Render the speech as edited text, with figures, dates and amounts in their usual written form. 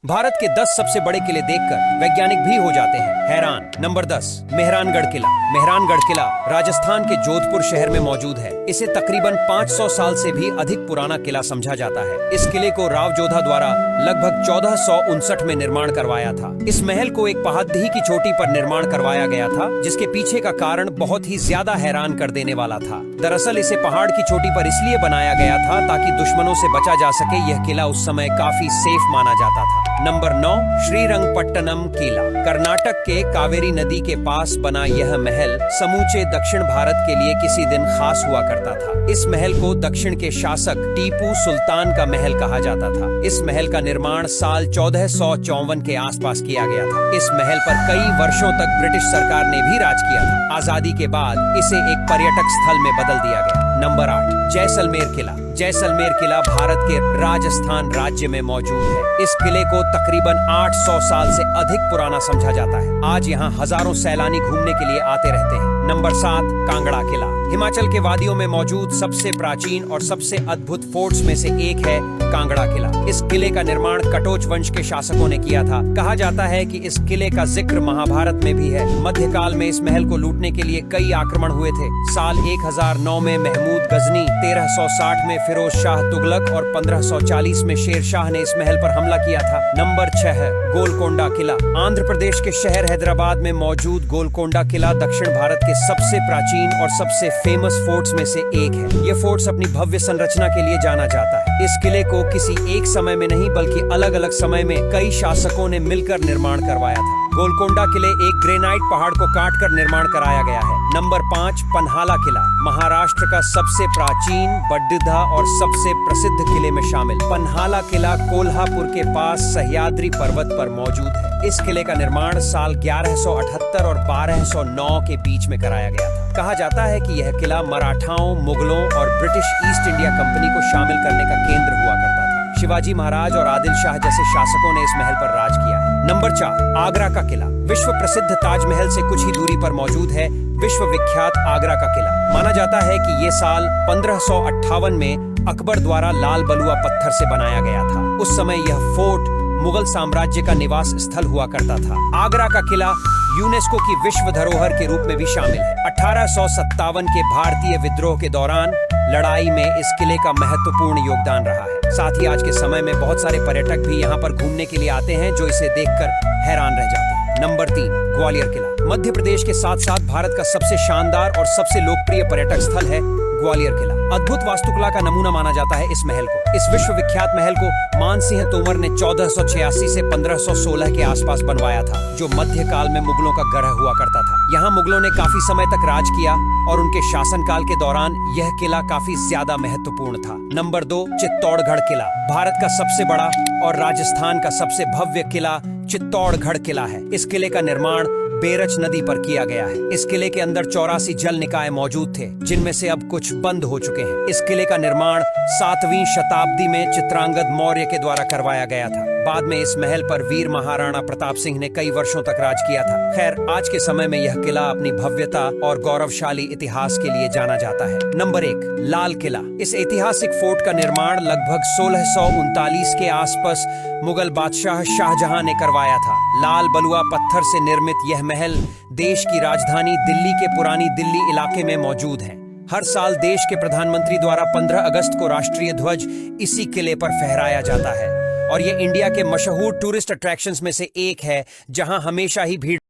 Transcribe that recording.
भारत के 10 सबसे बड़े किले देखकर वैज्ञानिक भी हो जाते हैं हैरान। नंबर 10, मेहरानगढ़ किला। मेहरानगढ़ किला राजस्थान के जोधपुर शहर में मौजूद है। इसे तकरीबन 500 साल से भी अधिक पुराना किला समझा जाता है। इस किले को राव जोधा द्वारा लगभग 1459 में निर्माण करवाया था। इस महल को एक पहाड़ी की चोटी पर निर्माण करवाया गया था, जिसके पीछे का कारण बहुत ही ज्यादा हैरान कर देने वाला था। दरअसल इसे पहाड़ की चोटी पर इसलिए बनाया गया था ताकि दुश्मनों से बचा जा सके। यह किला उस समय काफी सेफ माना जाता था। नंबर 9, श्रीरंगपट्टनम किला। कर्नाटक के कावेरी नदी के पास बना यह महल समूचे दक्षिण भारत के लिए किसी दिन खास हुआ करता था। इस महल को दक्षिण के शासक टीपू सुल्तान का महल कहा जाता था। इस महल का निर्माण साल 1454 के आसपास किया गया था। इस महल पर कई वर्षों तक ब्रिटिश सरकार ने भी राज किया था। आजादी के बाद इसे एक पर्यटक स्थल में बदल दिया गया। नंबर 8, जैसलमेर किला। जैसलमेर किला भारत के राजस्थान राज्य में मौजूद है। इस किले को तकरीबन 800 साल से अधिक पुराना समझा जाता है। आज यहाँ हजारों सैलानी घूमने के लिए आते रहते हैं। नंबर 7, कांगड़ा किला। हिमाचल के वादियों में मौजूद सबसे प्राचीन और सबसे अद्भुत फोर्ट्स में से एक है कांगड़ा किला। इस किले का निर्माण कटोच वंश के शासकों ने किया था। कहा जाता है कि इस किले का जिक्र महाभारत में भी है। मध्यकाल में इस महल को लूटने के लिए कई आक्रमण हुए थे। साल 1009 में महमूद गजनी, 1360 में फिरोज शाह तुगलक और 1540 में शेर शाह ने इस महल पर हमला किया था। नंबर 6 है गोलकोंडा किला। आंध्र प्रदेश के शहर हैदराबाद में मौजूद गोलकोंडा किला दक्षिण भारत के सबसे प्राचीन और सबसे फेमस फोर्ट्स में से एक है। यह फोर्ट्स अपनी भव्य संरचना के लिए जाना जाता है। इस किले को किसी एक समय में नहीं बल्कि अलग अलग समय में कई शासकों ने मिलकर निर्माण करवाया था। गोलकोंडा किले एक ग्रेनाइट पहाड़ को काटकर निर्माण कराया गया है। नंबर 5, पन्हाला किला। महाराष्ट्र का सबसे प्राचीन, बड्ढा और सबसे प्रसिद्ध किले में शामिल पन्हाला किला कोल्हापुर के पास सह्याद्री पर्वत पर मौजूद है। इस किले का निर्माण साल 1178 और 1209 के बीच में कराया गया था। कहा जाता है कि यह किला मराठाओं, मुगलों और ब्रिटिश ईस्ट इंडिया कंपनी को शामिल करने का केंद्र हुआ करता था। शिवाजी महाराज और आदिल शाह जैसे शासकों ने इस महल पर राज किया है। नंबर 4, आगरा का किला। विश्व प्रसिद्ध ताजमहल से कुछ ही दूरी पर मौजूद है विश्व विख्यात आगरा का किला। माना जाता है कि ये साल 1558 में अकबर द्वारा लाल बलुआ पत्थर से बनाया गया था। उस समय यह फोर्ट मुगल साम्राज्य का निवास स्थल हुआ करता था। आगरा का किला यूनेस्को की विश्व धरोहर के रूप में भी शामिल है। 1857 के भारतीय विद्रोह के दौरान लड़ाई में इस किले का महत्वपूर्ण योगदान रहा है। साथ ही आज के समय में बहुत सारे पर्यटक भी यहाँ पर घूमने के लिए आते हैं, जो इसे देखकर हैरान रह जाते हैं। नंबर 3, ग्वालियर किला। मध्य प्रदेश के साथ साथ भारत का सबसे शानदार और सबसे लोकप्रिय पर्यटक स्थल है ग्वालियर किला। अद्भुत वास्तुकला का नमूना माना जाता है इस महल को। इस विश्व विख्यात महल को मानसिंह तोमर ने 1486 से 1516 के आसपास बनवाया था, जो मध्यकाल में मुगलों का गढ़ हुआ करता था। यहाँ मुगलों ने काफी समय तक राज किया और उनके शासनकाल के दौरान यह किला काफी ज्यादा महत्वपूर्ण था। नंबर 2, चित्तौड़गढ़ किला। भारत का सबसे बड़ा और राजस्थान का सबसे भव्य किला चित्तौड़गढ़ किला है। इस किले का निर्माण बेरच नदी पर किया गया है। इस किले के अंदर 84 जल निकाय मौजूद थे, जिनमें से अब कुछ बंद हो चुके हैं। इस किले का निर्माण 7वीं शताब्दी में चित्रांगद मौर्य के द्वारा करवाया गया था। बाद में इस महल पर वीर महाराणा प्रताप सिंह ने कई वर्षों तक राज किया था। खैर, आज के समय में यह किला अपनी भव्यता और गौरवशाली इतिहास के लिए जाना जाता है। नंबर 1, लाल किला। इस ऐतिहासिक फोर्ट का निर्माण लगभग 1639 के आसपास मुगल बादशाह शाहजहां ने करवाया था। लाल बलुआ पत्थर से निर्मित यह महल देश की राजधानी दिल्ली के पुरानी दिल्ली इलाके में मौजूद है। हर साल देश के प्रधानमंत्री द्वारा 15 अगस्त को राष्ट्रीय ध्वज इसी किले पर फहराया जाता है और ये इंडिया के मशहूर टूरिस्ट अट्रैक्शंस में से एक है, जहां हमेशा ही भीड़